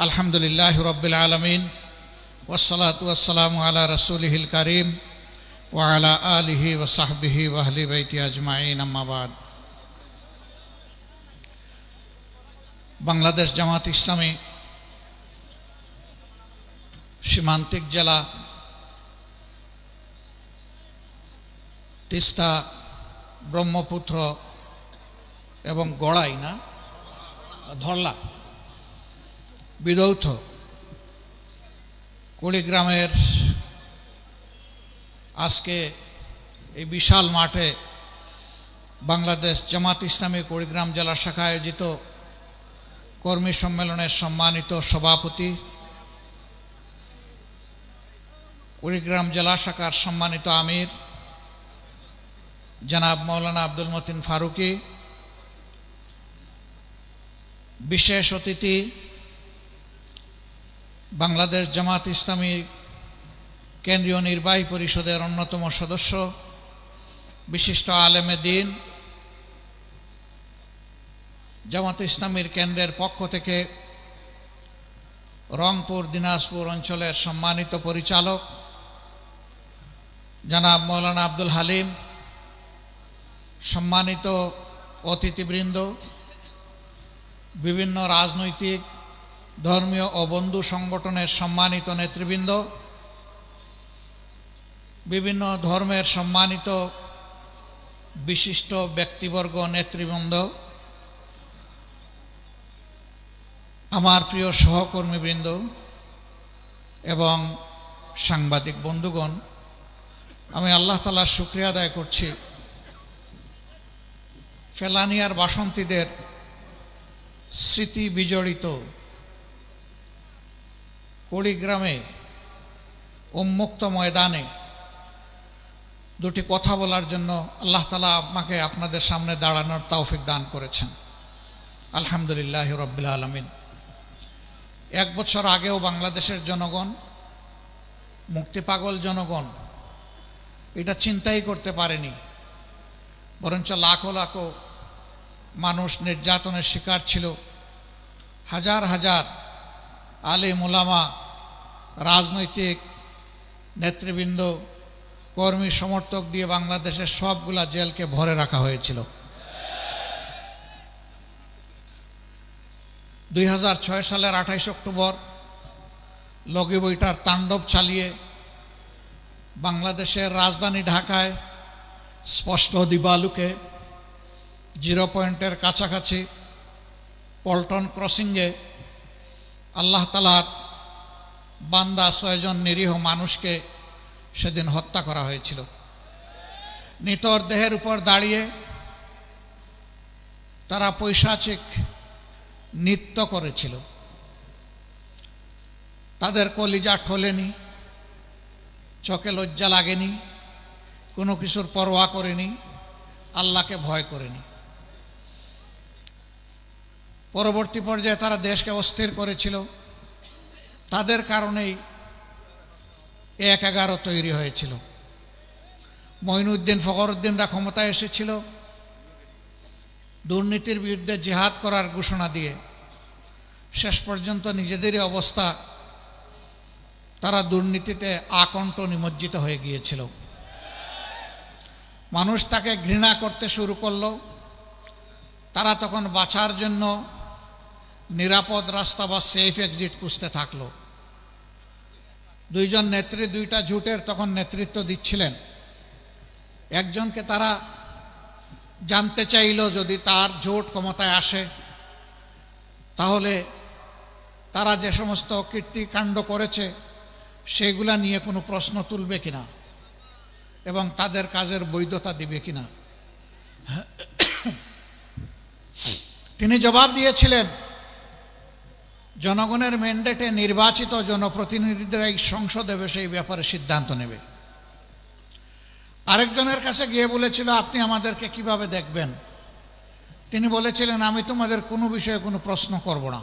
আলহামদুলিল্লাহ রব্বিল আলামিন ওয়াসসালাতু ওয়াসসালামু আলা রাসূলিহিল কারীম ওয়া আলা আলিহি ওয়া সাহবিহি ওয়া আহলি বাইতি আজমাইন, আম্মা বাদ। বাংলাদেশ জামাত ইসলামী সীমান্তিক জেলা তিস্তা, ব্রহ্মপুত্র এবং গড়াই ধরলা বিদৌথ কুড়িগ্রামের আজকে এই বিশাল মাঠে বাংলাদেশ জামাত ইসলামী কুড়িগ্রাম জেলা শাখা আয়োজিত কর্মী সম্মেলনের সম্মানিত সভাপতি, কুড়িগ্রাম জেলা শাখার সম্মানিত আমির জনাব মৌলানা আব্দুল মতিন ফারুকি, বিশেষ অতিথি বাংলাদেশ জামাত ইসলামী কেন্দ্রীয় নির্বাহী পরিষদের অন্যতম সদস্য, বিশিষ্ট আলেমে দ্বীন, জামাত ইসলামীর কেন্দ্রের পক্ষ থেকে রংপুর দিনাজপুর অঞ্চলের সম্মানিত পরিচালক জনাব মৌলানা আব্দুল হালিম, সম্মানিত অতিথিবৃন্দ, বিভিন্ন রাজনৈতিক, ধর্মীয় ও বন্ধু সংগঠনের সম্মানিত নেতৃবৃন্দ, বিভিন্ন ধর্মের সম্মানিত বিশিষ্ট ব্যক্তিবর্গ, নেতৃবৃন্দ, আমার প্রিয় সহকর্মীবৃন্দ এবং সাংবাদিক বন্ধুগণ, আমি আল্লাহ তাআলার শুকরিয়া আদায় করছি ফেলানিয়ার বাসন্তীদের স্মৃতি বিজড়িত কুড়িগ্রামে উন্মুক্ত ময়দানে দুটি কথা বলার জন্য আল্লাহ তাআলা আমাকে আপনাদের সামনে দাঁড়ানোর তৌফিক দান করেছেন। আলহামদুলিল্লাহ রব্বিল আলামিন। 1 বছর আগেও বাংলাদেশের জনগণ, মুক্তিপাগল জনগণ এটা চিন্তাই করতে পারেনি, বরঞ্চ লাখো লাখো মানুষ নির্যাতনের শিকার ছিল। হাজার হাজার আলেম ওলামা, রাজনৈতিক নেতৃবৃন্দ, কর্মী সমর্থক দিয়ে বাংলাদেশের সবগুলা জেলকে ভরে রাখা হয়েছিল। 2006 সালের 28 অক্টোবর লগি বইটার তাণ্ডব চালিয়ে বাংলাদেশের রাজধানী ঢাকায় স্পষ্ট দিবালুকে জিরো পয়েন্টের কাছাকাছি পল্টন ক্রসিংয়ে আল্লাহ তাআলার বান্দা 6 জন নিরীহ মানুষকে সেদিন হত্যা করা হয়েছিল। নিতর দেহের উপর দাঁড়িয়ে তারা পৈশাচিক নৃত্য করেছিল। তাদের কলিজা ঠোলেনি, চোখে লজ্জা লাগেনি, কোনো কিছুর পরোয়া করেনি, আল্লাহকে ভয় করেনি। পরবর্তী পর্যায়ে তারা দেশকে অস্থির করেছিল। তাদের কারণেই 1/11 তৈরি হয়েছিল। মঈনুদ্দিন ফখরুদ্দিনরা ক্ষমতায় এসেছিল দুর্নীতির বিরুদ্ধে জিহাদ করার ঘোষণা দিয়ে। শেষ পর্যন্ত নিজেদেরই অবস্থা, তারা দুর্নীতিতে আকণ্ঠ নিমজ্জিত হয়ে গিয়েছিল। মানুষ তাকে ঘৃণা করতে শুরু করলো। তারা তখন বাঁচার জন্য নিরাপদ রাস্তা বা সেফ এক্সিট খুঁজতে থাকলো। 2 জন নেত্রী 2টা জোটের তখন নেতৃত্ব দিচ্ছিলেন। একজনকে তারা জানতে চাইল যদি তার জোট ক্ষমতায় আসে তাহলে তারা যে সমস্ত কীর্তিকাণ্ড করেছে সেগুলা নিয়ে কোনো প্রশ্ন তুলবে কিনা এবং তাদের কাজের বৈধতা দিবে কিনা। তিনি জবাব দিয়েছিলেন, জনগণের ম্যান্ডেটে নির্বাচিত জনপ্রতিনিধিরা এই সংসদে সেই ব্যাপারে সিদ্ধান্ত নেবে। আরেকজনের কাছে গিয়ে বলেছিল, আপনি আমাদেরকে কিভাবে দেখবেন? তিনি বলেছিলেন, আমি তোমাদের কোনো বিষয়ে কোনো প্রশ্ন করব না,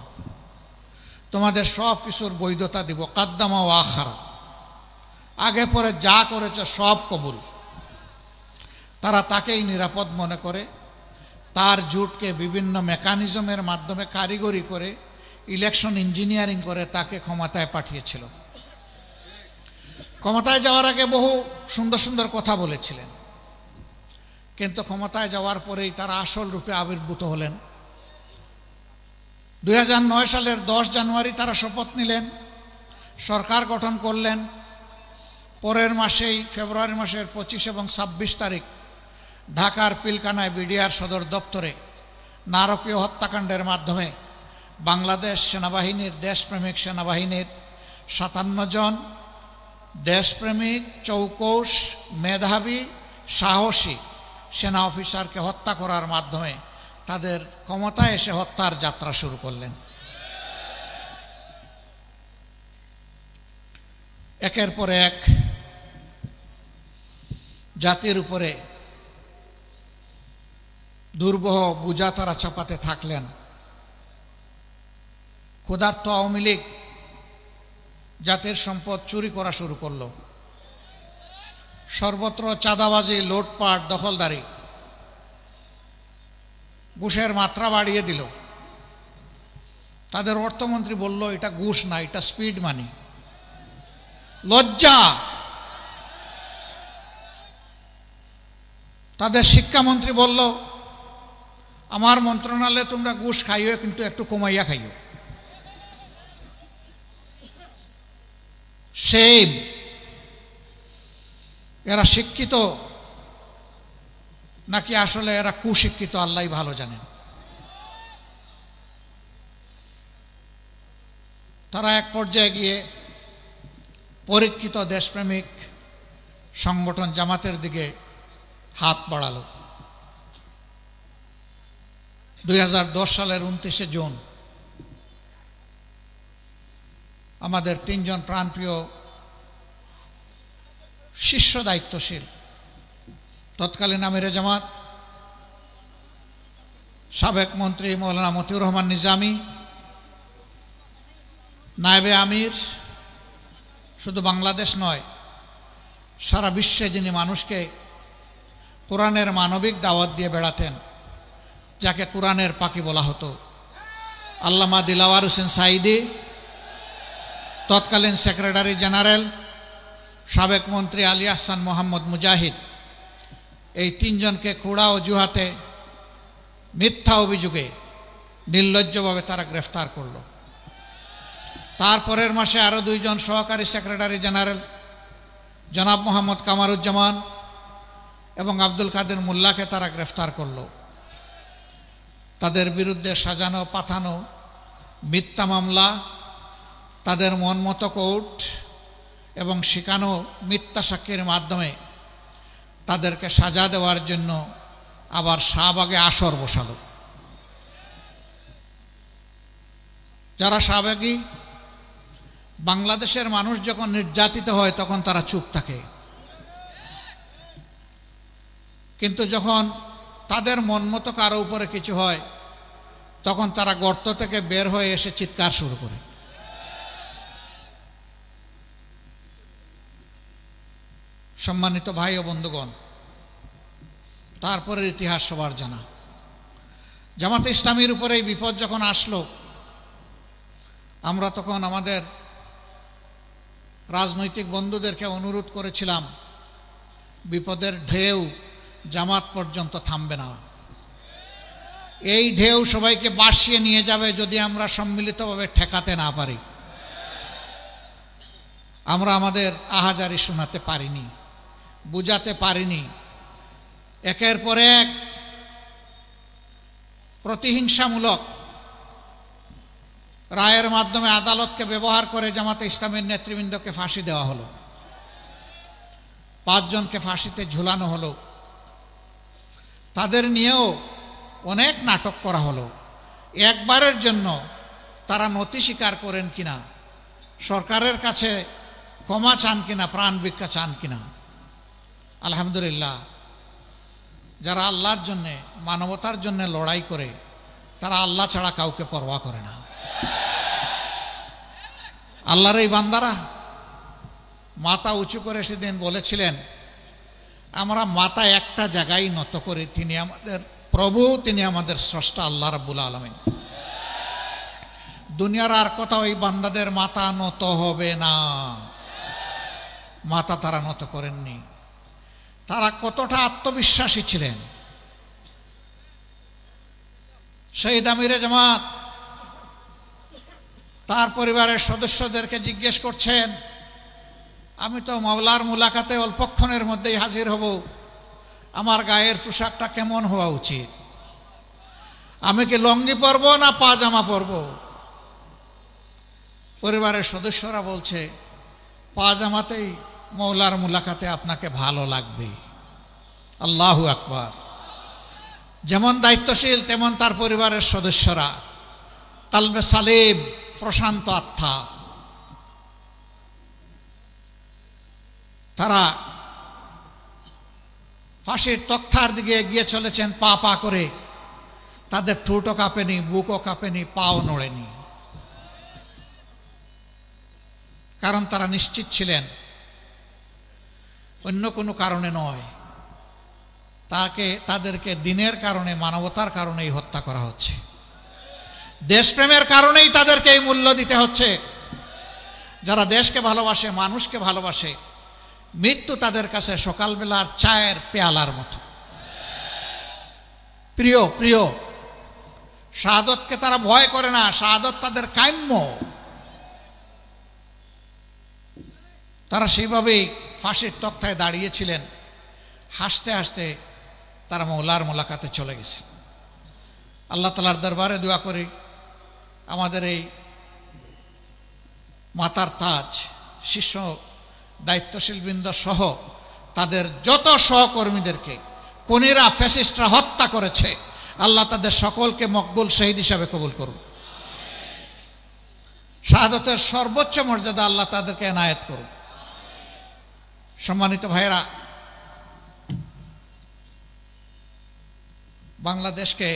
তোমাদের সব কিছুর বৈধতা দিব, কাদ্দামা ও আখারা, আগে পরে যা করেছে সব কবুল। তারা তাকেই নিরাপদ মনে করে, তার জোটকে বিভিন্ন মেকানিজমের মাধ্যমে কারিগরি করে ইলেকশন ইঞ্জিনিয়ারিং করে তাকে ক্ষমতায় পাঠিয়েছিল। ক্ষমতায় যাওয়ার আগে বহু সুন্দর সুন্দর কথা বলেছিলেন, কিন্তু ক্ষমতায় যাওয়ার পরেই তারা আসল রূপে আবির্ভূত হলেন। 2009 সালের 10 জানুয়ারি তারা শপথ নিলেন, সরকার গঠন করলেন। পরের মাসেই ফেব্রুয়ারি মাসের 25 এবং 26 তারিখ ঢাকার পিলখানায় বিডিআর সদর দপ্তরে নারকীয় হত্যাকাণ্ডের মাধ্যমে বাংলাদেশ সেনাবাহিনীর, দেশপ্রেমিক সেনাবাহিনীর 57 জন দেশপ্রেমিক, চৌকস, মেধাবী, সাহসী সেনা অফিসারকে হত্যা করার মাধ্যমে তাদের ক্ষমতায় এসে হত্যার যাত্রা শুরু করলেন। একের পর এক জাতির উপরে দুর্বহ বোঝা তারা চাপাতে থাকলেন। ক্ষুধার্ত আওয়ামী লীগ জাতির সম্পদ চুরি করা শুরু করল। সর্বত্র চাঁদাবাজি, লুটপাট, দখলদারি, ঘুষের মাত্রা বাড়িয়ে দিল। তাদের অর্থমন্ত্রী বলল এটা ঘুষ না, এটা স্পিড মানি। লজ্জা! তাদের শিক্ষামন্ত্রী বলল আমার মন্ত্রণালয়ে তোমরা ঘুষ খাইও, কিন্তু একটু কমাইয়া খাইও। সেই এরা শিক্ষিত নাকি আসলে এরা কুশিক্ষিত আল্লাহ ভালো জানেন। তারা এক পর্যায়ে গিয়ে পরীক্ষিত দেশপ্রেমিক সংগঠন জামাতের দিকে হাত বাড়ালো। 2010 সালের 29 জুন আমাদের 3 জন প্রাণপ্রিয় শীর্ষ দায়িত্বশীল তৎকালীন আমিরে জামাত, সাবেক মন্ত্রী মৌলানা মতিউর রহমান নিজামী, নায়েবে আমির, শুধু বাংলাদেশ নয় সারা বিশ্বে যিনি মানুষকে কোরআনের মানবিক দাওয়াত দিয়ে বেড়াতেন, যাকে কোরআনের পাখি বলা হতো, আল্লামা দিলাওয়ার হোসেন সাঈদী, তৎকালীন সেক্রেটারি জেনারেল সাবেক মন্ত্রী আলী আহসান মোহাম্মদ মুজাহিদ, এই 3 জনকে খোড়া অজুহাতে মিথ্যা অভিযোগে নির্লজ্জভাবে তারা গ্রেফতার করল। তারপরের মাসে আরও 2 জন সহকারী সেক্রেটারি জেনারেল জনাব মোহাম্মদ কামারুজ্জামান এবং আব্দুল কাদের মোল্লাকে তারা গ্রেফতার করল। তাদের বিরুদ্ধে সাজানো পাঠানো মিথ্যা মামলা, তাদের মনমতো কোর্ট এবং শিখানো মিথ্যা সাক্ষীর মাধ্যমে তাদেরকে সাজা দেওয়ার জন্য আবার শাহবাগে আসর বসালো। যারা শাহবাগী, বাংলাদেশের মানুষ যখন নির্যাতিত হয় তখন তারা চুপ থাকে, কিন্তু যখন তাদের মনমতো কারো উপরে কিছু হয় তখন তারা গর্ত থেকে বের হয়ে এসে চিৎকার শুরু করে। সম্মানিত ভাই ও বন্ধুগণ, তারপরের ইতিহাস সবার জানা। জামাতে ইসলামীর উপরে এই বিপদ যখন আসলো, আমরা তখন আমাদের রাজনৈতিক বন্ধুদেরকে অনুরোধ করেছিলাম বিপদের ঢেউ জামাত পর্যন্ত থামবে না, এই ঢেউ সবাইকে ভাসিয়ে নিয়ে যাবে যদি আমরা সম্মিলিতভাবে ঠেকাতে না পারি। আমরা আমাদের আহাজারি শোনাতে পারিনি, বুঝাতে পারিনি। একের পর এক প্রতিহিংসামূলক রায়ের মাধ্যমে আদালতকে ব্যবহার করে জামাতে ইসলামের নেতৃবৃন্দকে ফাঁসি দেওয়া হলো। 5 জনকে ফাঁসিতে ঝুলানো হলো। তাদের নিয়েও অনেক নাটক করা হলো। একবারের জন্য তারা নথি স্বীকার করেন কিনা, সরকারের কাছে ক্ষমা চান কিনা, প্রাণ ভিক্ষা চান কিনা। আলহামদুলিল্লাহ, যারা আল্লাহর জন্যে, মানবতার জন্য লড়াই করে তারা আল্লাহ ছাড়া কাউকে পরোয়া করে না। আল্লাহর এই বান্দারা মাথা উঁচু করে সেদিন বলেছিলেন, আমরা মাথা একটা জায়গায় নত করি, তিনি আমাদের প্রভু, তিনি আমাদের স্রষ্টা আল্লাহ রাব্বুল আলামিন। দুনিয়ার আর কোথাও ওই বান্দাদের মাথা নত হবে না। মাথা তারা নত করেননি। তারা কতটা আত্মবিশ্বাসী ছিলেন। শহীদ আমিরে জামাত তার পরিবারের সদস্যদেরকে জিজ্ঞেস করছেন, আমি তো মাওলার মুলাকাতে অল্পক্ষণের মধ্যেই হাজির হব, আমার গায়ের পোশাকটা কেমন হওয়া উচিত? আমি কি লঙ্গি পরব না পাজামা পরব? পরিবারের সদস্যরা বলছে, পাজামাতেই মাওলার মুলাকাতে আপনাকে ভালো লাগবে। আল্লাহু আকবার। যেমন দায়িত্বশীল তেমন তার পরিবারের সদস্যরা, কালবে সালিম, প্রশান্ত আত্মা। তারা ফাঁসির তক্তার দিকে এগিয়ে চলেছেন পা পা করে। তাদের ঠোঁটও কাঁপেনি, বুকও কাঁপেনি, পাও নড়েনি। কারণ তারা নিশ্চিত ছিলেন অন্য কোনো কারণে নয়, তাদেরকে দিনের কারণে, মানবতার কারণেই হত্যা করা হচ্ছে। দেশপ্রেমের কারণেই তাদেরকে এই মূল্য দিতে হচ্ছে। যারা দেশকে ভালোবাসে, মানুষকে ভালোবাসে, মৃত্যু তাদের কাছে সকালবেলার চায়ের পেয়ালার মতো প্রিয়। প্রিয় শাহাদতকে তারা ভয় করে না, শাহাদত তাদের কাম্য। তারা সেইভাবেই ফাঁসির তক্তায় দাঁড়িয়েছিলেন। হাসতে হাসতে তারা মাওলার মুলাকাতে চলে গেছে। আল্লাহ তাআলার দরবারে দোয়া করি, আমাদের এই মাতার তাজ শীর্ষ দায়িত্বশীল বৃন্দ সহ তাদের যত সহকর্মীদেরকে খুনিরা, ফ্যাসিস্টরা হত্যা করেছে, আল্লাহ তাদের সকলকে মকবুল শহীদ হিসাবে কবুল করুন। শাহাদতের সর্বোচ্চ মর্যাদা আল্লাহ তাদেরকে এনায়েত করুন। সম্মানিত ভাইয়েরা, বাংলাদেশকে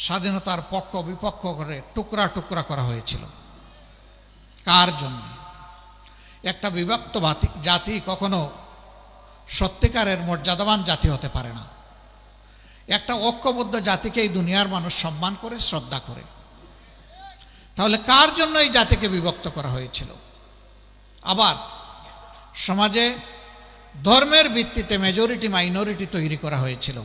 স্বাধীনতার পক্ষ বিপক্ষ করে টুকরা টুকরা করা হয়েছিল। কার জন্য? একটা বিভক্ত জাতি কখনো সত্যিকারের মর্যাদাবান জাতি হতে পারে না। একটা ঐক্যবদ্ধ জাতিকেই দুনিয়ার মানুষ সম্মান করে, শ্রদ্ধা করে। তাহলে কার জন্য এই জাতিকে বিভক্ত করা হয়েছিল? আবার সমাজে ধর্মের ভিত্তিতে মেজরিটি মাইনরিটি তৈরি করা হয়েছিল।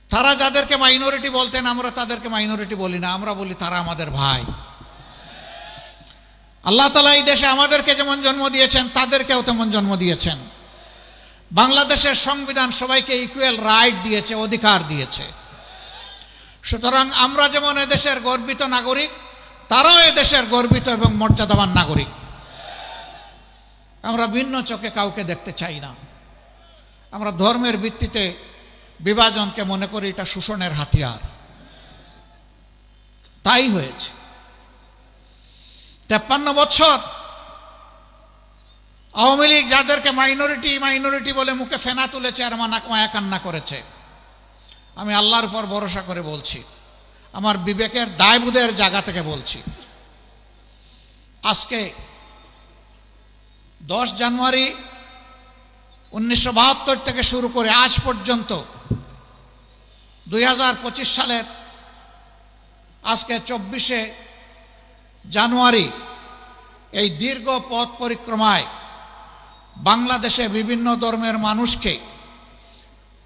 তারা যাদেরকে মাইনরিটি বলতেন, আমরা তাদেরকে মাইনরিটি বলি না, আমরা বলি তারা আমাদের ভাই। আল্লাহ তাআলা এই দেশে আমাদেরকে যেমন জন্ম দিয়েছেন, তাদেরকেও তেমন জন্ম দিয়েছেন। বাংলাদেশের সংবিধান সবাইকে ইকুয়াল রাইট দিয়েছে, অধিকার দিয়েছে। সুতরাং আমরা যেমন এদেশের গর্বিত নাগরিক, তারাও এদেশের গর্বিত এবং মর্যাদাবান নাগরিক। আমরা ভিন্ন চোখে কাউকে দেখতে চাই না। আমরা ধর্মের ভিত্তিতে বিভাজনকে মনে করি এটা শোষণের হাতিয়ার। তাই হয়েছে। 53 বছর আওয়ামী লীগ যাদেরকে মাইনরিটি বলে মুখে ফেনা তুলেছে আর মায়া কান্না করেছে, আমি আল্লাহর উপর ভরসা করে বলছি, আমার বিবেকের দায়বোধের জায়গা থেকে বলছি, আজকে 10 জানুয়ারি 1972 থেকে শুরু করে আজ পর্যন্ত 2025 সালের আজকে 24শে জানুয়ারি এই দীর্ঘ পথ পরিক্রমায় বাংলাদেশে বিভিন্ন ধর্মের মানুষকে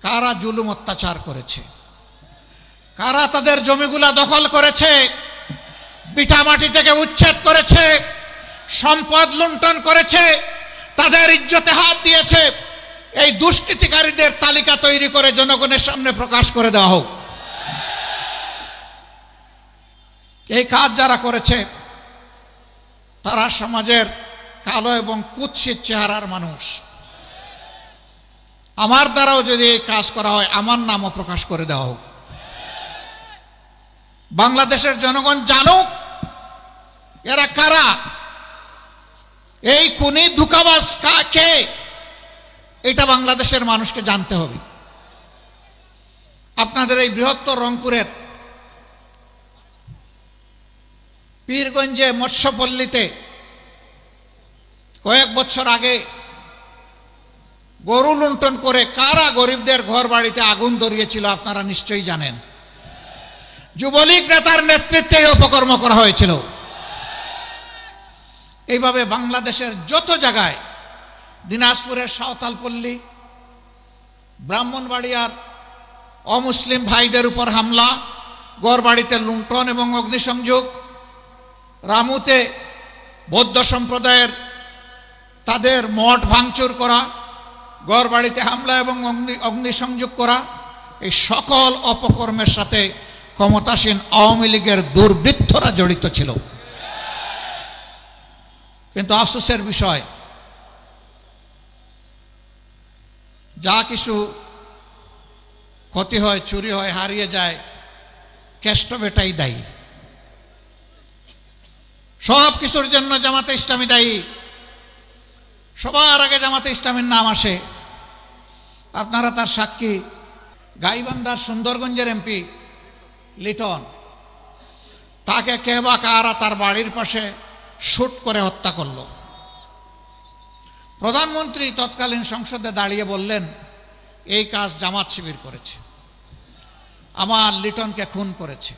কারা জুলুম অত্যাচার করেছে, কারা তাদের জমিগুলা দখল করেছে, ভিটামাটি থেকে উচ্ছেদ করেছে, সম্পদ লুণ্ঠন করেছে, তাদের ইজ্জতে হাত দিয়েছে, এই দুষ্কৃতিকারীদের তালিকা তৈরি করে জনগণের সামনে প্রকাশ করে দেওয়া হোক। এই কাজ যারা করেছে তারা সমাজের কালো এবং কুৎসিত চেহারার মানুষ। আমার দ্বারাও যদি এই কাজ করা হয়, আমার নামও প্রকাশ করে দেওয়া হোক। বাংলাদেশের জনগণ জানুক এরা কারা, এই খুনি ধোঁকাবাজ কে, এটা বাংলাদেশের মানুষকে জানতে হবে। আপনাদের এই বৃহত্তর রংপুরের পীরগঞ্জে মৎস্যপল্লীতে কয়েক বছর আগে গরু লুণ্ঠন করে কারা গরিবদের ঘর বাড়িতে আগুন ধরিয়েছিল আপনারা নিশ্চয়ই জানেন। যুবলীগ নেতার নেতৃত্বে অপকর্ম করা হয়েছিল। এইভাবে বাংলাদেশের যত জায়গায়, দিনাজপুরের সাঁওতালপল্লী, ব্রাহ্মণবাড়িয়ার অমুসলিম ভাইদের উপর হামলা, গড়বাড়িতে লুণ্ঠন এবং অগ্নিসংযোগ, রামুতে বৌদ্ধ সম্প্রদায়ের তাদের মঠ ভাঙচুর করা, গড়বাড়িতে হামলা এবং অগ্নিসংযোগ করা, এই সকল অপকর্মের সাথে ক্ষমতাসীন আওয়ামী লীগের দুর্বৃত্তরা জড়িত ছিল। কিন্তু আফসোসের বিষয়, যা কিছু ক্ষতি হয়, চুরি হয়, হারিয়ে যায়, কেষ্ট বেটাই দায়ী। সব কিছুর জন্য জামাতে ইসলামী দায়ী। সবার আগে জামাতে ইসলামীর নাম আসে। আপনারা তার সাক্ষী। গাইবান্ধার সুন্দরগঞ্জের এমপি লিটন, তাকে কে বা কারা তার বাড়ির পাশে শুট করে হত্যা করল। প্রধানমন্ত্রী তৎকালীন সংসদে দাঁড়িয়ে বললেন, এই কাজ জামাত শিবির করেছে, আমার লিটনকে খুন করেছে।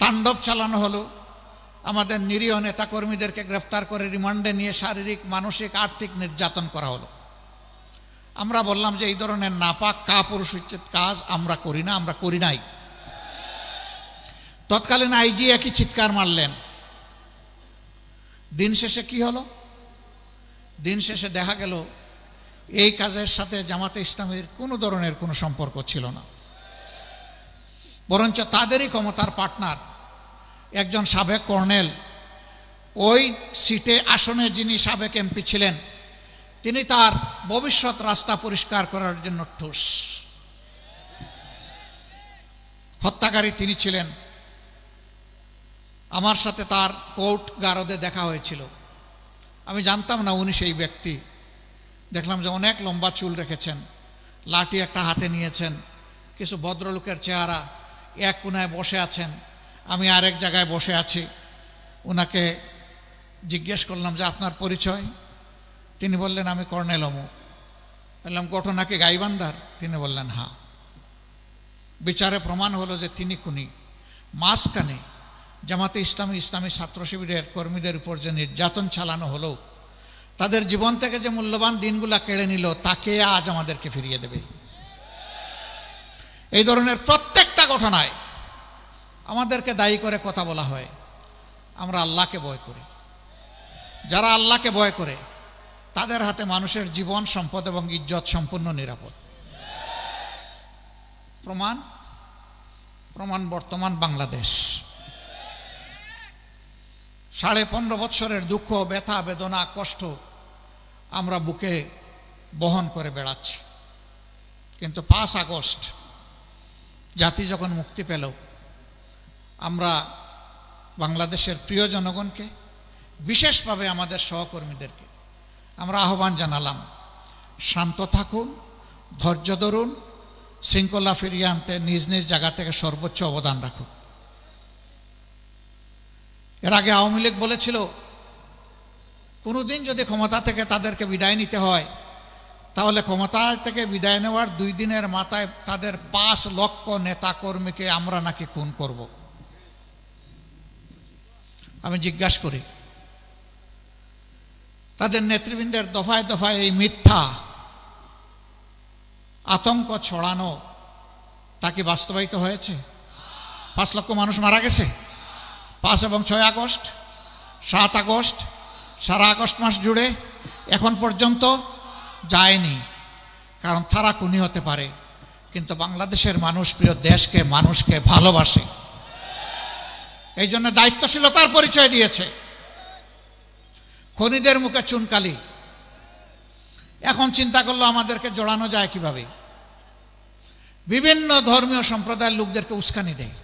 তাণ্ডব চালানো হলো। আমাদের নিরীহ নেতাকর্মীদেরকে গ্রেফতার করে রিমান্ডে নিয়ে শারীরিক, মানসিক, আর্থিক নির্যাতন করা হলো। আমরা বললাম যে এই ধরনের নাপাক কাপুরুষোচিত কাজ আমরা করি না, আমরা করি নাই। তৎকালীন আইজি একই চিৎকার মারলেন। দিন শেষে কি হলো? দিন শেষে দেখা গেল এই কাজের সাথে জামাতে ইসলামীর কোনো ধরনের কোনো সম্পর্ক ছিল না, বরঞ্চ তাদেরই ক্ষমতার পার্টনার একজন সাবেক কর্নেল, ওই সিটে আসনে যিনি সাবেক এমপি ছিলেন, তিনি তার ভবিষ্যৎ রাস্তা পরিষ্কার করার জন্য ঠুস। হত্যাকারী তিনি ছিলেন। আমার সাথে তার কোর্ট গারদে দেখা হয়েছিল। আমি জানতাম না উনি সেই ব্যক্তি। দেখলাম যে অনেক লম্বা চুল রেখেছেন, লাঠি একটা হাতে নিয়েছেন, কিছু ভদ্রলোকের চেহারা, এক কোনায় বসে আছেন, আমি আরেক জায়গায় বসে আছি। ওনাকে জিজ্ঞেস করলাম যে আপনার পরিচয়? তিনি বললেন আমি কর্নেল অমুক। বললাম ঘটনা কি গাইবান্ধার? তিনি বললেন হ্যাঁ। বিচারে প্রমাণ হলো যে তিনি খুনি। মাঝখানে জামাতে ইসলামী, ইসলামী ছাত্র শিবিরের কর্মীদের উপর যে নির্যাতন চালানো হলো, তাদের জীবন থেকে যে মূল্যবান দিনগুলা কেড়ে নিল, তাকে আজ আমাদেরকে ফিরিয়ে দেবে। এই ধরনের প্রত্যেকটা ঘটনায় আমাদেরকে দায়ী করে কথা বলা হয়। আমরা আল্লাহকে ভয় করি। যারা আল্লাহকে ভয় করে তাদের হাতে মানুষের জীবন, সম্পদ এবং ইজ্জত সম্পূর্ণ নিরাপদ। প্রমাণ বর্তমান বাংলাদেশ। 15.5 বছরের দুঃখ, ব্যথা, বেদনা, কষ্ট আমরা বুকে বহন করে বেড়াচ্ছি। কিন্তু 5 আগস্ট জাতি যখন মুক্তি পেল, আমরা বাংলাদেশের প্রিয় জনগণকে, বিশেষভাবে আমাদের সহকর্মীদেরকে আমরা আহ্বান জানালাম, শান্ত থাকুন, ধৈর্য ধরুন, শৃঙ্খলা ফিরিয়ে আনতে নিজ নিজ জায়গা থেকে সর্বোচ্চ অবদান রাখুন। এর আগে আওয়ামী লীগ বলেছিল, কোনোদিন যদি ক্ষমতা থেকে তাদেরকে বিদায় নিতে হয়, তাহলে ক্ষমতা থেকে বিদায় নেওয়ার 2 দিনের মাথায় তাদের 5 লক্ষ নেতা কর্মীকে আমরা নাকি খুন করব। আমি জিজ্ঞাসা করি, তাদের নেতৃবৃন্দের দফায় দফায় এই মিথ্যা আতঙ্ক ছড়ানো তা কি বাস্তবায়িত হয়েছে? 5 লক্ষ মানুষ মারা গেছে 5 এবং 6 আগস্ট, 7 আগস্ট, সারা আগস্ট মাস জুড়ে এখন পর্যন্ত যায়নি। কারণ তারা খুনি হতে পারে, কিন্তু বাংলাদেশের মানুষ প্রিয় দেশকে, মানুষকে ভালোবাসে। এই জন্য দায়িত্বশীলতার পরিচয় দিয়েছে। খনিদের মুখে চুনকালি। এখন চিন্তা করলো আমাদেরকে জড়ানো যায় কিভাবে। বিভিন্ন ধর্মীয় সম্প্রদায়ের লোকদেরকে উস্কানি দেয়।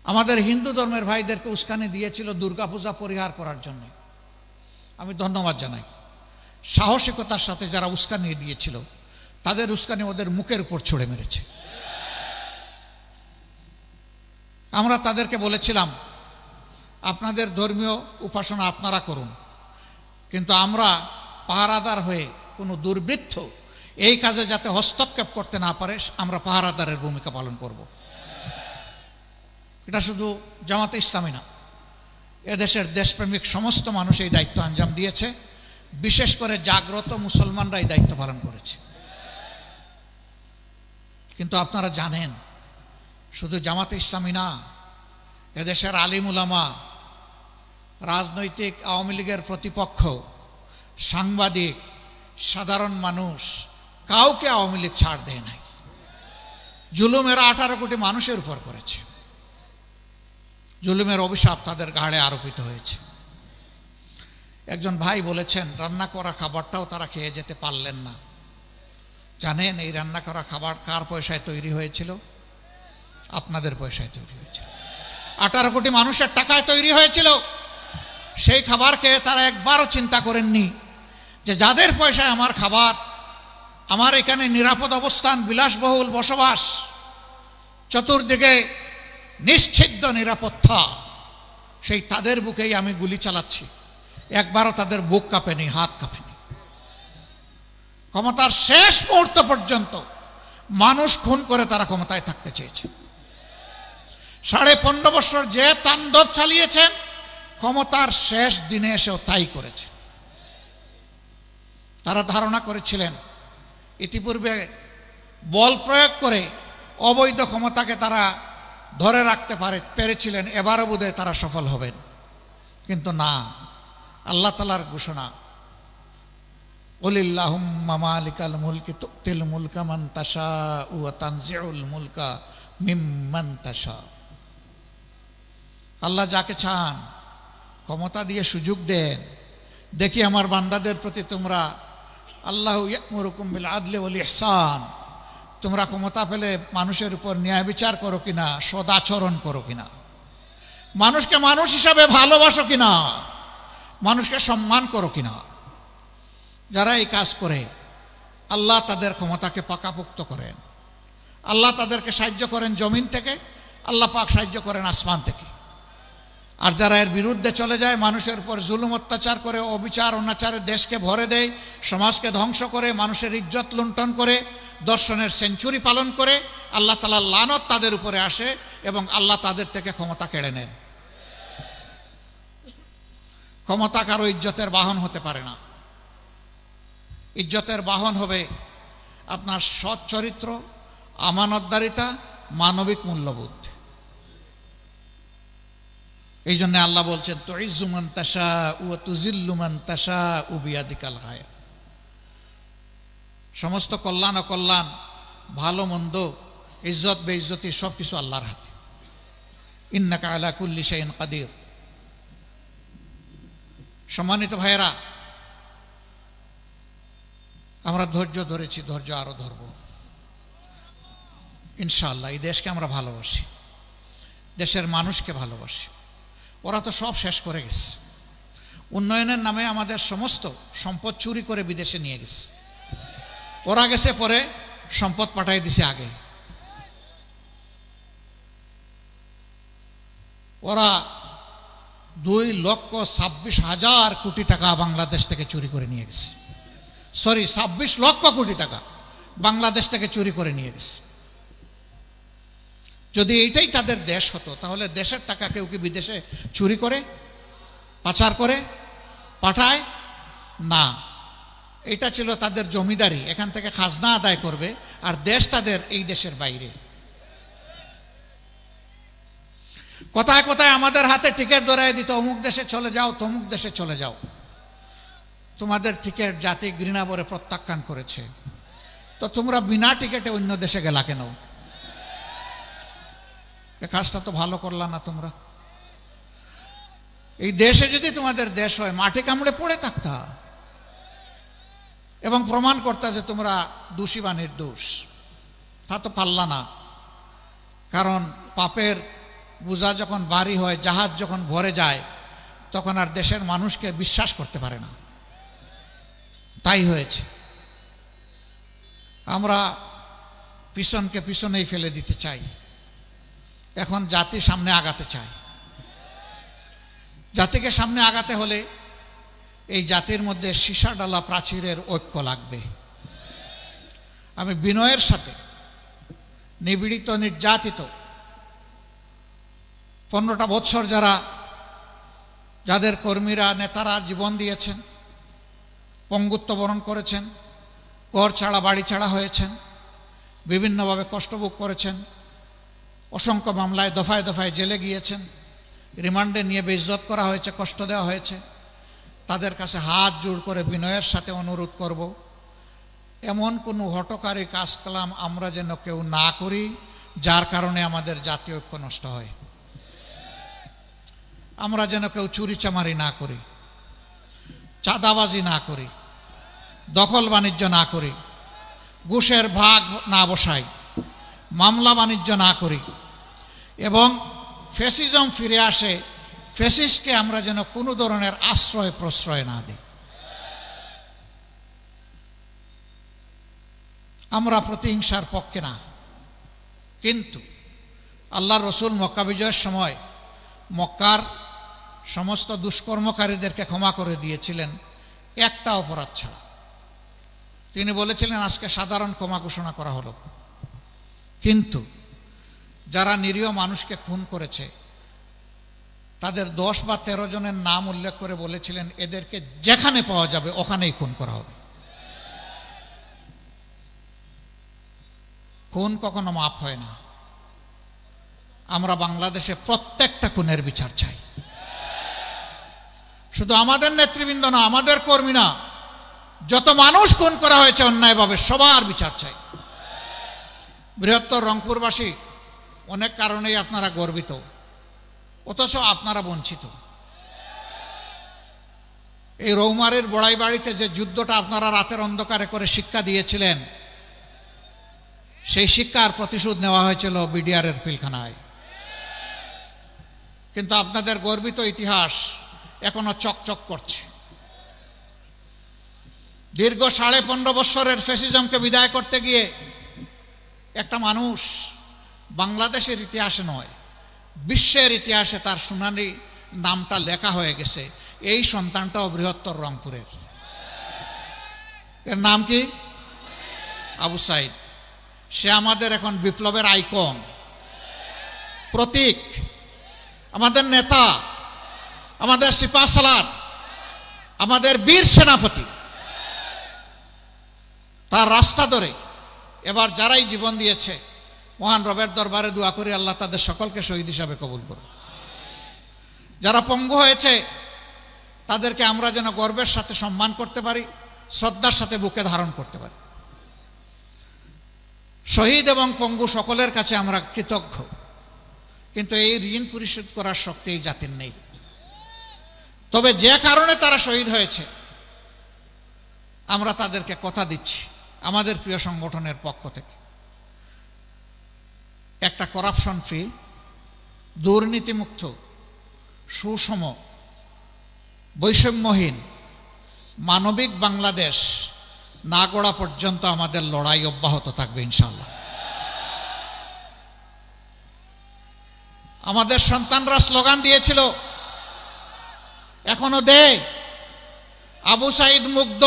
আমাদের হিন্দু ধর্মের ভাইদেরকে উস্কানি দিয়েছিল দুর্গাপূজা পরিহার করার জন্য। আমি ধন্যবাদ জানাই। সাহসিকতার সাথে যারা উস্কানি দিয়েছিল, তাদের উস্কানি ওদের মুখের উপর ছুঁড়ে মেরেছে। আমরা তাদেরকে বলেছিলাম, আপনাদের ধর্মীয় উপাসনা আপনারা করুন, কিন্তু আমরা পাহারাদার হয়ে কোনো দুর্বৃত্ত এই কাজে যাতে হস্তক্ষেপ করতে না পারে, আমরা পাহারাদারের ভূমিকা পালন করব। এটা শুধু জামাতে ইসলামী না, এদেশের দেশপ্রেমিক সমস্ত মানুষ এই দায়িত্ব আঞ্জাম দিয়েছে, বিশেষ করে জাগ্রত মুসলমানরা এই দায়িত্ব পালন করেছে। কিন্তু আপনারা জানেন, শুধু জামাতে ইসলামী না, এদেশের আলিম উলামা, রাজনৈতিক আওয়ামী লীগের প্রতিপক্ষ, সাংবাদিক, সাধারণ মানুষ, কাউকে আওয়ামী লীগ ছাড় দেয় নাই। জুলুমেরা 18 কোটি মানুষের উপর করেছে, জুলুমের অভিশাপ তাদের ঘাড়ে আরোপিত হয়েছে। একজন ভাই বলেছেন, রান্না করা খাবারটাও তারা খেয়ে যেতে পারলেন না। জানেন এই রান্না করা খাবার কার পয়সায় তৈরি হয়েছিল? আপনাদের পয়সায় তৈরি হয়েছিল, 18 কোটি মানুষের টাকায় তৈরি হয়েছিল। সেই খাবার খেয়ে তারা একবারও চিন্তা করেননি যে যাদের পয়সায় আমার খাবার, আমার এখানে নিরাপদ অবস্থান, বিলাসবহুল বসবাস, চতুর্দিকে নিশ্চিদ্র নিরাপত্তা, সেই তাদের বুকেই আমি গুলি চালাচ্ছি। একবারও তাদের বুক কাঁপেনি, হাত কাঁপেনি। ক্ষমতার শেষ মুহূর্ত পর্যন্ত মানুষ খুন করে তারা ক্ষমতায় থাকতে চেয়েছে। 15.5 বছর যে তাণ্ডব চালিয়েছেন, ক্ষমতার শেষ দিনে এসেও তাই করেছে। তারা ধারণা করেছিলেন ইতিপূর্বে বল প্রয়োগ করে অবৈধ ক্ষমতাকে তারা ধরে রাখতে পেরেছিলেন, এবারও বোধহয় তারা সফল হবেন। কিন্তু না, আল্লাহ তাআলার ঘোষণা, কুলিল্লাহুম্মা মালিকাল মুলকি তুতিল মুলকা মান তাশাউ ওয়া তানজিউল মুলকা মিম্মান তাশা। আল্লাহ যাকে চান ক্ষমতা দিয়ে সুযোগ দেন। দেখি আমার বান্দাদের প্রতি তোমরা, আল্লাহু ইয়া'মুরুকুম বিল আদলি ওয়াল ইহসান, তোমরা ক্ষমতা পেলে মানুষের উপর ন্যায় বিচার করো কিনা, সদাচরণ করো কিনা, মানুষকে মানুষ হিসাবে ভালোবাসো কিনা, মানুষকে সম্মান করো কিনা। যারা এই কাজ করে আল্লাহ তাদের ক্ষমতাকে পাকাপোক্ত করেন। আল্লাহ তাদেরকে সাহায্য করেন জমিন থেকে, আল্লাহ পাক সাহায্য করেন আসমান থেকে। আর যারা এর বিরুদ্ধে চলে যায়, মানুষের উপর জুলুম অত্যাচার করে, অবিচার অনাচারে দেশকে ভরে দেয়, সমাজকে ধ্বংস করে, মানুষের ইজ্জত লুণ্ঠন করে, দর্শনের সেঞ্চুরি পালন করে, আল্লাহ তাআলার লানত তাদের উপরে আসে এবং আল্লাহ তাদের থেকে ক্ষমতা কেড়ে নেন। ক্ষমতা কারো ইজ্জতের বাহন হতে পারে না। ইজ্জতের বাহন হবে আপনার সৎ চরিত্র, আমানতদারিতা, মানবিক মূল্যবোধ। এই জন্য আল্লাহ বলছেন, তুইজ্জু মান তাশাউ ওয়া তুযিল্লু মান তাশাউ বিয়াদিকাল খায়র। সমস্ত কল্যাণ অকল্যাণ, ভালো মন্দ, ইজ্জত বেইজ্জতি সবকিছু আল্লাহর হাতে। ইন্নাকা আলা কুল্লি শাইইন কাদির। সম্মানিত ভাইয়েরা, আমরা ধৈর্য ধরেছি, ধৈর্য আরো ধরব ইনশাআল্লাহ। এই দেশকে আমরা ভালোবাসি, দেশের মানুষকে ভালোবাসি। ওরা তো সব শেষ করে গেছে। উন্নয়নের নামে আমাদের সমস্ত সম্পদ চুরি করে বিদেশে নিয়ে গেছে। ওরা গেছে পরে সম্পদ পাঠাই দিছে আগে। ওরা 2,26,000 কোটি টাকা বাংলাদেশ থেকে চুরি করে নিয়ে গেছে। 26 লক্ষ কোটি টাকা বাংলাদেশ থেকে চুরি করে নিয়ে গেছে। যদি এইটাই তাদের দেশ হতো, তাহলে দেশের টাকা কেউ কি বিদেশে চুরি করে, পাচার করে, পাঠায় না। এটা ছিল তাদের জমিদারি, এখান থেকে খাজনা আদায় করবে, আর দেশ তাদের এই দেশের বাইরে। কোথায় কোথায় আমাদের হাতে টিকিট ধরায় দিত, অমুক দেশে চলে যাও, তমুক দেশে চলে যাও। তোমাদের টিকিট জাতি ঘৃণা ভরে প্রত্যাখ্যান করেছে, তো তোমরা বিনা টিকিটে অন্য দেশে গেলা কেন? এ কাজটা তো ভালো করলা না তোমরা। এই দেশে যদি তোমাদের দেশ হয়, মাটি কামড়ে পড়ে থাকতা এবং প্রমাণ করতা যে তোমরা দোষী বা নির্দোষ। তা তো পারলা না, কারণ পাপের বোঝা যখন ভারী হয়, জাহাজ যখন ভরে যায়, তখন আর দেশের মানুষকে বিশ্বাস করতে পারে না। তাই হয়েছে। আমরা পিছনকে পিছনেই ফেলে দিতে চাই, এখন জাতি সামনে আগাতে চায়। জাতিকে সামনে আগাতে হলে এই জাতির মধ্যে সীসা ডালা প্রাচীরের ঐক্য লাগবে। আমি বিনয়ের সাথে নিপীড়িত, নির্যাতিত 15টা বৎসর যাদের কর্মীরা নেতারা জীবন দিয়েছেন, পঙ্গুত্ব বরণ করেছেন, ঘর ছাড়া বাড়ি ছাড়া হয়েছেন, বিভিন্নভাবে কষ্টভোগ করেছেন, অসংখ্য মামলায় দফায় দফায় জেলে গিয়েছেন, রিমান্ডে নিয়ে বেইজ্জত করা হয়েছে, কষ্ট দেওয়া হয়েছে, তাদের কাছে হাত জোড় করে বিনয়ের সাথে অনুরোধ করব, এমন কোনো হঠকারী কাজকলাম আমরা যেন কেউ না করি যার কারণে আমাদের জাতীয় ঐক্য নষ্ট হয়। আমরা যেন কেউ চুরিচামারি না করি, চাঁদাবাজি না করি, দখল বাণিজ্য না করি, ঘুষের ভাগ না বসাই, মামলা বাণিজ্য না করি, এবং ফ্যাসিজম ফিরে আসে, ফ্যাসিস্টকে আমরা যেন কোনো ধরনের আশ্রয় প্রশ্রয় না দিই। আমরা প্রতিহিংসার পক্ষে না, কিন্তু আল্লাহর রসুল মক্কা বিজয়ের সময় মক্কার সমস্ত দুষ্কর্মকারীদেরকে ক্ষমা করে দিয়েছিলেন একটা অপরাধ ছাড়া। তিনি বলেছিলেন আজকে সাধারণ ক্ষমা ঘোষণা করা হলো, কিন্তু যারা নিরীহ মানুষকে খুন করেছে তাদের 10 বা 13 জনের নাম উল্লেখ করে বলেছিলেন এদেরকে যেখানে পাওয়া যাবে ওখানেই খুন করা হবে। খুন কখনো মাফ হয় না। আমরা বাংলাদেশে প্রত্যেকটা খুনের বিচার চাই, শুধু আমাদের নেতৃবৃন্দ না, আমাদের কর্মী না, যত মানুষ খুন করা হয়েছে অন্যায়ভাবে সবার বিচার চাই। বৃহত্তর রংপুরবাসী অনেক কারণেই আপনারা গর্বিত, অথচ আপনারা বঞ্চিত। এই রৌমারের বড়াই বাড়িতে যে যুদ্ধটা আপনারা রাতের অন্ধকারে করে শিক্ষা দিয়েছিলেন, সেই শিক্ষার প্রতিশোধ নেওয়া হয়েছিল বিডিআরের পিলখানায়। কিন্তু আপনাদের গর্বিত ইতিহাস এখনো চকচক করছে। দীর্ঘ 15.5 বছরের ফ্যাসিজমকে বিদায় করতে গিয়ে একটা মানুষ বাংলাদেশের ইতিহাসে নয়, বিশ্বের ইতিহাসে তার সোনালী নামটা লেখা হয়ে গেছে। এই সন্তানটাও বৃহত্তর রংপুরের। এর নাম কি? আবু সাইদ। সে আমাদের এখন বিপ্লবের আইকন, প্রতীক, আমাদের নেতা, আমাদের সিপাহসালার, আমাদের বীর সেনাপতি। তার রাস্তা ধরে এবার যারাই জীবন দিয়েছে, মহান রবের দরবারে দোয়া করি আল্লাহ তাদের সকলকে শহীদ হিসাবে কবুল করুন। যারা পঙ্গু হয়েছে তাদেরকে আমরা যেন গর্বের সাথে সম্মান করতে পারি, শ্রদ্ধার সাথে বুকে ধারণ করতে পারি। শহীদ এবং পঙ্গু সকলের কাছে আমরা কৃতজ্ঞ, কিন্তু এই ঋণ পরিশোধ করার শক্তি এই জাতির নেই। তবে যে কারণে তারা শহীদ হয়েছে আমরা তাদেরকে কথা দিচ্ছি আমাদের প্রিয় সংগঠনের পক্ষ থেকে, একটা করাপশন ফ্রি, দুর্নীতিমুক্ত, সুষম, বৈষম্যহীন, মানবিক বাংলাদেশ না গড়া পর্যন্ত আমাদের লড়াই অব্যাহত থাকবে ইনশাআল্লাহ। আমাদের সন্তানরা স্লোগান দিয়েছিল, এখনো দে, আবু সাইদ মুগ্ধ,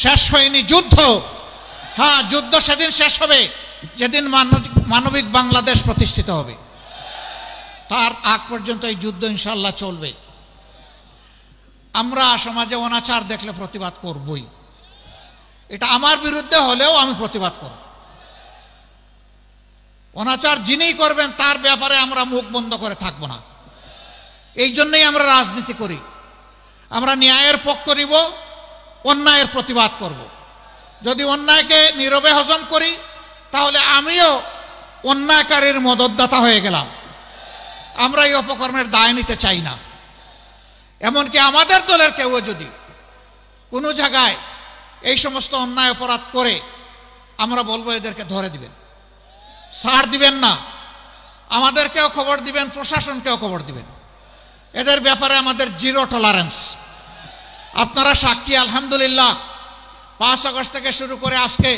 শেষ হয়নি যুদ্ধ। হ্যাঁ, যুদ্ধ সেদিন শেষ হবে যেদিন মানবিক বাংলাদেশ প্রতিষ্ঠিত হবে। তার আগ পর্যন্ত এই যুদ্ধ ইনশাআল্লাহ চলবে। আমরা সমাজে অনাচার দেখলে প্রতিবাদ করবই, এটা আমার বিরুদ্ধে হলেও আমি প্রতিবাদ করব। অনাচার যিনিই করবেন তার ব্যাপারে আমরা মুখ বন্ধ করে থাকব না। এই জন্যই আমরা রাজনীতি করি। আমরা ন্যায়ের পক্ষ নিব, অন্যায়ের প্রতিবাদ করব। যদি অন্যায়কে নীরবে হজম করি তাহলে আমিও অন্যায়কারীর মদতদাতা হয়ে গেলাম। আমরা এই অপকর্মের দায় নিতে চাই না। এমনকি আমাদের দলের কেউ যদি কোনো জায়গায় এই সমস্ত অন্যায় অপরাধ করে, আমরা বলবো এদেরকে ধরে দিবেন, ছাড় দিবেন না। আমাদেরকেও খবর দিবেন, প্রশাসনকেও খবর দিবেন। এদের ব্যাপারে আমাদের জিরো টলারেন্স। আপনারা সাক্ষী, আলহামদুলিল্লাহ 5 আগস্ট থেকে শুরু করে আজকে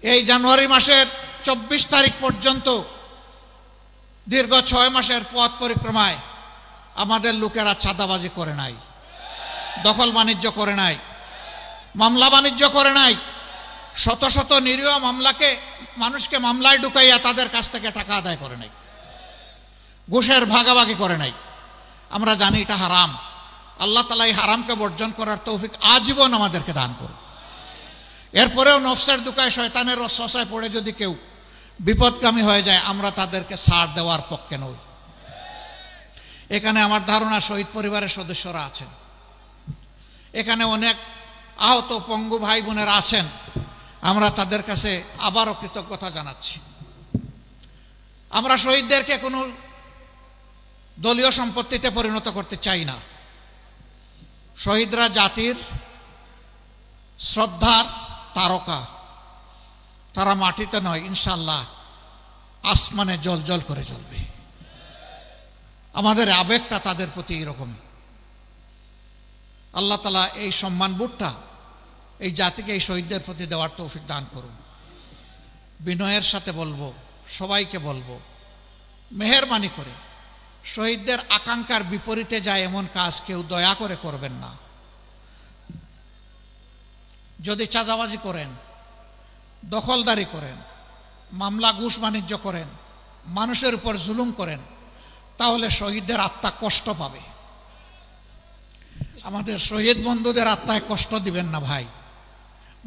এই জানুয়ারি মাসের 24 তারিখ পর্যন্ত দীর্ঘ 6 মাসের পথ পরিক্রমায় আমাদের লোকেরা চাঁদাবাজি করে নাই, দখল বাণিজ্য করে নাই, মামলা বাণিজ্য করে নাই। শত শত নিরীহ মানুষকে মামলায় ঢুকাইয়া তাদের কাছ থেকে টাকা আদায় করে নাই। ঘুষের ভাগাভাগি করে নাই। আমরা জানি এটা হারাম। আল্লাহ তাআলা এই হারামকে বর্জন করার তৌফিক আজীবন আমাদেরকে দান করুন। এরপরেও নফসের দুকায় শয়তানের রসওয়াসায় পড়ে যদি কেউ বিপদগামী হয়ে যায়, আমরা তাদেরকে ছাড় দেওয়ার পক্ষে নই। এখানে আমার ধারণা শহীদ পরিবারের সদস্যরা আছেন, এখানে অনেক আহত পঙ্গু ভাই বোনেরা আছেন। আমরা তাদের কাছে আবারও কৃতজ্ঞতা জানাচ্ছি। আমরা শহীদদেরকে কোনো দলীয় সম্পত্তিতে পরিণত করতে চাই না। শহীদরা জাতির শ্রদ্ধার তারকা, তারা মাটিতে নয়, ইনশাআল্লাহ আসমানে জ্বলজ্বল করে জ্বলবে। আমাদের আবেগটা তাদের প্রতি এরকম। আল্লাহ তাআলা এই সম্মানবোধটা এই জাতিকে, এই শহীদদের প্রতি দেওয়ার তৌফিক দান করুন। বিনয়ের সাথে বলবো, সবাইকে বলবো, মেহেরবানি করে শহীদদের আকাঙ্ক্ষার বিপরীতে যায় এমন কাজ কেউ দয়া করে করবেন না। যদি চাঁদাবাজি করেন, দখলদারি করেন, মামলা ঘুষ বাণিজ্য করেন, মানুষের উপর জুলুম করেন, তাহলে শহীদদের আত্মা কষ্ট পাবে। আমাদের শহীদ বন্ধুদের আত্মায় কষ্ট দিবেন না ভাই।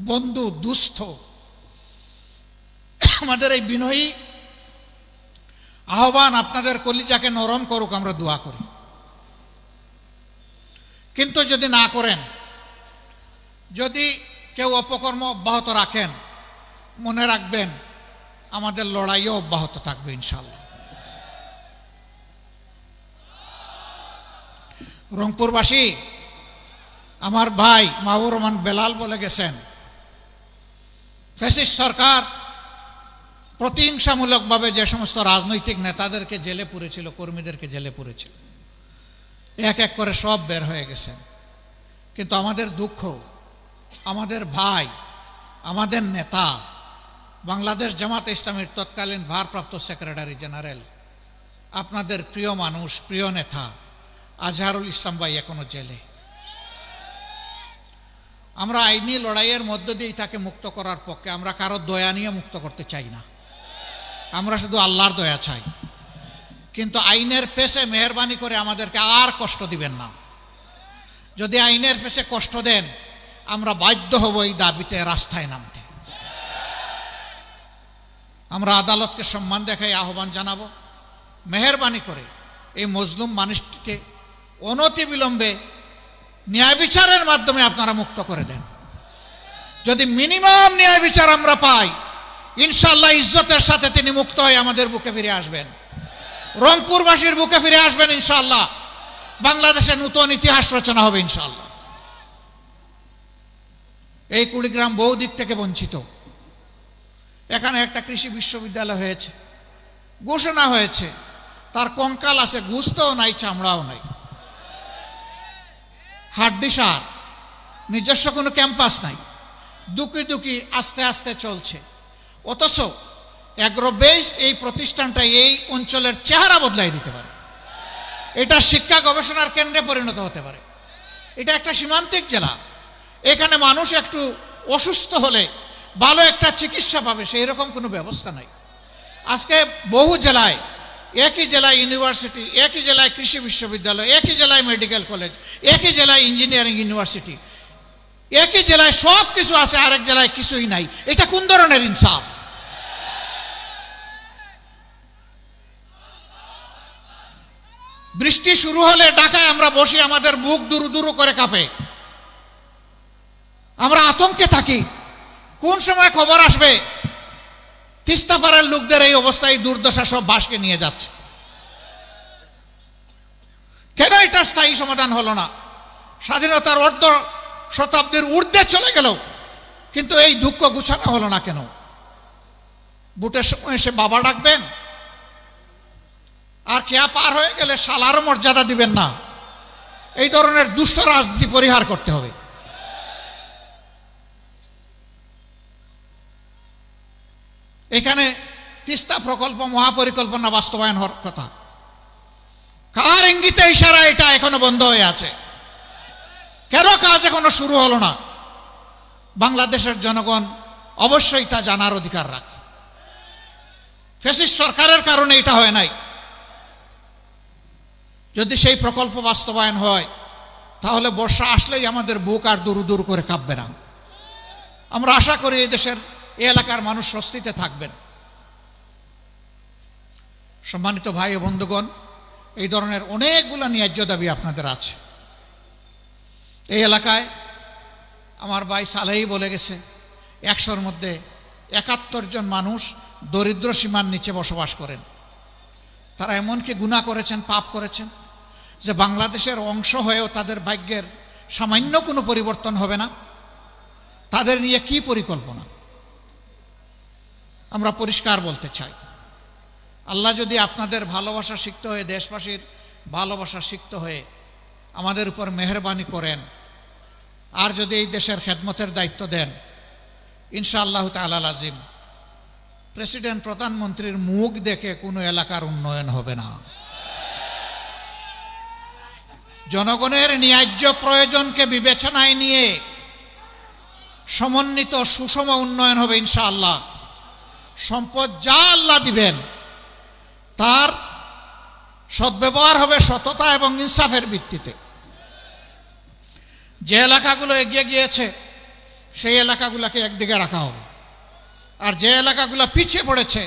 বন্ধু দুস্থ, আমাদের এই বিনয়ী আহ্বান আপনাদের কলিজাকে নরম করুক, আমরা দোয়া করি। কিন্তু যদি না করেন, যদি কেউ অপকর্ম অব্যাহত রাখেন, মনে রাখবেন আমাদের লড়াইও অব্যাহত থাকবে ইনশাআল্লাহ। রংপুরবাসী, আমার ভাই মাহবুব রহমান বেলাল বলে গেছেন, ফ্যাসিস্ট সরকার প্রতিহিংসামূলকভাবে যে সমস্ত রাজনৈতিক নেতাদেরকে জেলে পুরেছিল, কর্মীদেরকে জেলে পুরেছিল, এক এক করে সব বের হয়ে গেছেন। কিন্তু আমাদের দুঃখ, আমাদের ভাই, আমাদের নেতা, বাংলাদেশ জামাতে ইসলামীর তৎকালীন ভারপ্রাপ্ত সেক্রেটারি জেনারেল, আপনাদের প্রিয় মানুষ, প্রিয় নেতা আজহারুল ইসলাম ভাই এখনো জেলে। আমরা আইনি লড়াইয়ের মধ্য দিয়ে তাকে মুক্ত করার পক্ষে। আমরা কারো দয়া নিয়ে মুক্ত করতে চাই না, আমরা শুধু আল্লাহর দয়া চাই। কিন্তু আইনের পেশে মেহেরবানি করে আমাদেরকে আর কষ্ট দিবেন না। যদি আইনের পেশে কষ্ট দেন, আমরা বাধ্য হব এই দাবিতে রাস্তায় নামতে। আমরা আদালতকে সম্মান দেখাই আহ্বান জানাবো, মেহেরবানি করে এই মজলুম মানুষটিকে অনতিবিলম্বে ন্যায় বিচারের মাধ্যমে আপনারা মুক্ত করে দেন। যদি মিনিমাম ন্যায় বিচার আমরা পাই, ইনশাআল্লাহ ইজ্জতের সাথে তিনি মুক্ত হয়ে আমাদের বুকে ফিরে আসবেন, রংপুরবাসীর বুকে ফিরে আসবেন ইনশাআল্লাহ। বাংলাদেশে নতুন ইতিহাস রচনা হবে ইনশাআল্লাহ। এই কুড়িগ্রাম বহু দিক থেকে বঞ্চিত। এখানে একটা কৃষি বিশ্ববিদ্যালয় হয়েছে, ঘোষণা হয়েছে, তার কঙ্কাল আছে, গুস্তও নাই, চামড়াও নাই, হাড্ডিসার, নিজস্ব কোনো ক্যাম্পাস নাই, দুকি দুকি আস্তে আস্তে চলছে। অথচ অ্যাগ্রো বেসড এই প্রতিষ্ঠানটা এই অঞ্চলের চেহারা বদলাই দিতে পারে। এটা শিক্ষা গবেষণার কেন্দ্রে পরিণত হতে পারে। এটা একটা সীমান্তিক জেলা, এখানে মানুষ একটু অসুস্থ হলে ভালো একটা চিকিৎসা পাবে, সেই রকম কোনো ব্যবস্থা নাই। আজকে বহু জেলায়, একই জেলায় ইউনিভার্সিটি, একই জেলায় কৃষি বিশ্ববিদ্যালয়, একই জেলায় মেডিকেল কলেজ, একই জেলায় ইঞ্জিনিয়ারিং ইউনিভার্সিটি, একই জেলায় সব কিছু আছে, আরেক জেলায় কিছুই নাই। এটা কোন ধরনের ইনসাফ? বৃষ্টি শুরু হলে ঢাকায় আমরা বসি, আমাদের বুক দুরু দুরু করে কাঁপে, আমরা আতঙ্কে থাকি। কোন সময় খবর আসবে তিস্তা পাড়ের লোকদের এই অবস্থায়, দুর্দশা সব ভাসকে নিয়ে যাচ্ছে। কেন এটা স্থায়ী সমাধান হলো না? স্বাধীনতার অর্ধ শতাব্দীর ঊর্ধ্বে চলে গেল, কিন্তু এই দুঃখ গুছানো হলো না কেন? বুটের সময় এসে বাবা ডাকবেন, আর কেয়া পার হয়ে গেলে শালার মর্যাদা দিবেন না। এই ধরনের দুষ্ট রাজনীতি পরিহার করতে হবে। এখানে তিস্তা প্রকল্প মহাপরিকল্পনা বাস্তবায়ন হওয়ার কথা, কার ইঙ্গিতে ইশারা এটা এখনো বন্ধ হয়ে আছে? কেন কাজ এখনো শুরু হলো না? বাংলাদেশের জনগণ অবশ্যই তা জানার অধিকার রাখে। ফ্যাসিস্ট সরকারের কারণে এটা হয় নাই। যদি সেই প্রকল্প বাস্তবায়ন হয় তাহলে বর্ষা আসলেই আমাদের বুক আর দূর দূর করে কাঁপবে না। আমরা আশা করি এই দেশের এই এলাকার মানুষ স্বস্তিতে থাকবেন। সম্মানিত ভাই ও বন্ধুগণ, এই ধরনের অনেকগুলো ন্যায্য দাবি আপনাদের আছে। এই এলাকায় আমার ভাই সালেহি বলে গেছে 100-র মধ্যে 71 জন মানুষ দরিদ্র সীমার নিচে বসবাস করেন। তারা এমনকি গুনাহ করেছেন, পাপ করেছেন যে বাংলাদেশের অংশ হয়েও তাদের ভাগ্যের সামান্য কোনো পরিবর্তন হবে না। তাদের নিয়ে কি পরিকল্পনা? আমরা পরিষ্কার বলতে চাই, আল্লাহ যদি আপনাদের ভালোবাসা সিক্ত হয়ে, দেশবাসীর ভালোবাসা সিক্ত হয়ে আমাদের উপর মেহেরবানি করেন আর যদি এই দেশের খেদমতের দায়িত্ব দেন, ইনশাআল্লাহ তাআলা আজিম প্রেসিডেন্ট প্রধানমন্ত্রীর মুখ দেখে কোনো এলাকার উন্নয়ন হবে না। জনগণের ন্যায্য প্রয়োজনকে বিবেচনায় নিয়ে সমন্বিত সুষম উন্নয়ন হবে ইনশাআল্লাহ। সম্পদ যা আল্লাহ দিবেন তার সদ্ব্যবহার হবে সততা এবং ইনসাফের ভিত্তিতে। যে এলাকাগুলো এগিয়ে গিয়েছে সেই এলাকাগুলোকে একদিকে রাখা হবে, আর যে এলাকাগুলো পিছিয়ে পড়েছে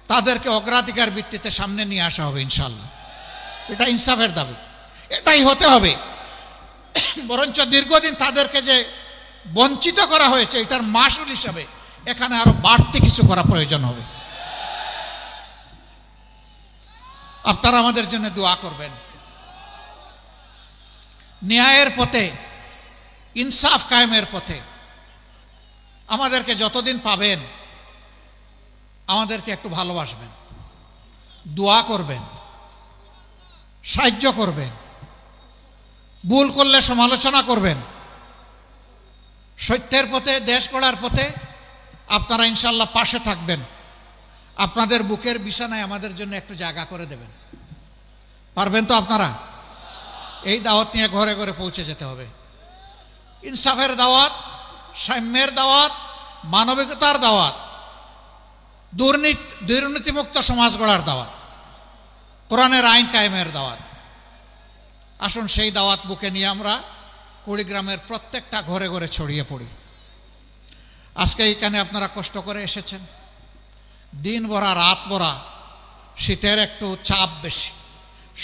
তাদেরকে অগ্রাধিকার ভিত্তিতে সামনে নিয়ে আসা হবে ইনশাআল্লাহ। এটা ইনসাফের দাবি, এটাই হতে হবে। বরঞ্চ দীর্ঘদিন তাদেরকে যে বঞ্চিত করা হয়েছে এটার মাসুল হিসাবে এখানে আরো বাড়তি কিছু করা প্রয়োজন হবে। আপনারা আমাদের জন্য দোয়া করবেন। ন্যায়ের পথে, ইনসাফ কায়েমের পথে আমাদেরকে যতদিন পাবেন আমাদেরকে একটু ভালোবাসবেন, দোয়া করবেন, সাহায্য করবেন, ভুল করলে সমালোচনা করবেন। সত্যের পথে, দেশ গড়ার পথে আপনারা ইনশাআল্লাহ পাশে থাকবেন। আপনাদের বুকের বিছানায় আমাদের জন্য একটু জায়গা করে দেবেন। পারবেন তো আপনারা? এই দাওয়াত নিয়ে ঘরে ঘরে পৌঁছে যেতে হবে। ইনসাফের দাওয়াত, সাম্যের দাওয়াত, মানবিকতার দাওয়াত, দুর্নীতিমুক্ত সমাজ গড়ার দাওয়াত, কোরআনের আইন কায়েমের দাওয়াত। আসুন সেই দাওয়াত বুকে নিয়ে আমরা কুড়িগ্রামের প্রত্যেকটা ঘরে ঘরে ছড়িয়ে পড়ি। আজকে এখানে আপনারা কষ্ট করে এসেছেন, দিন ভরা রাত ভরা, শীতের একটু চাপ বেশি,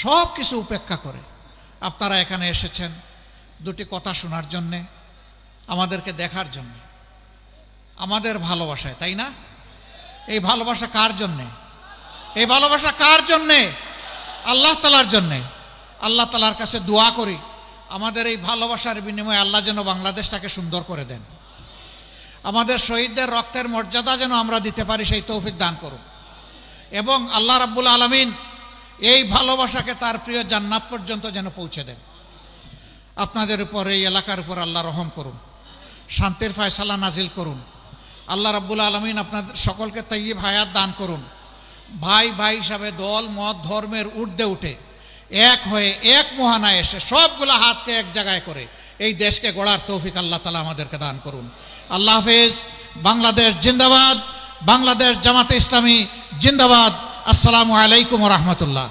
সব কিছু উপেক্ষা করে আপনারা এখানে এসেছেন দুটি কথা শোনার জন্যে, আমাদেরকে দেখার জন্যে, আমাদের ভালোবাসায়, তাই না? এই ভালোবাসা কার জন্যে? এই ভালোবাসা কার জন্যে? আল্লাহ তাআলার জন্যে। আল্লাহ তাআলার কাছে দোয়া করি আমাদের এই ভালোবাসার বিনিময়ে আল্লাহ যেন বাংলাদেশটাকে সুন্দর করে দেন। আমাদের শহীদদের রক্তের মর্যাদা যেন আমরা দিতে পারি সেই তৌফিক দান করুন। এবং আল্লাহ রাব্বুল আলামিন এই ভালোবাসাকে তার প্রিয় জান্নাত পর্যন্ত যেন পৌঁছে দেন। আপনাদের উপর, এই এলাকার উপর আল্লাহ রহম করুন, শান্তির ফয়সালা নাজিল করুন। আল্লাহ রাব্বুল আলামিন আপনাদের সকলকে তাইয়্যিব হায়াত দান করুন। ভাই ভাই হিসাবে দল মত ধর্মের ঊর্ধ্বে উঠে এক হয়ে এক মোহানায় এসে সবগুলা হাতকে এক জায়গায় করে এই দেশকে গড়ার তৌফিক আল্লাহ তাআলা আমাদেরকে দান করুন। আল্লাহ হাফেজ। বাংলাদেশ জিন্দাবাদ। বাংলাদেশ জামাতে ইসলামী জিন্দাবাদ। আসসালামু আলাইকুম ওয়া রাহমাতুল্লাহ।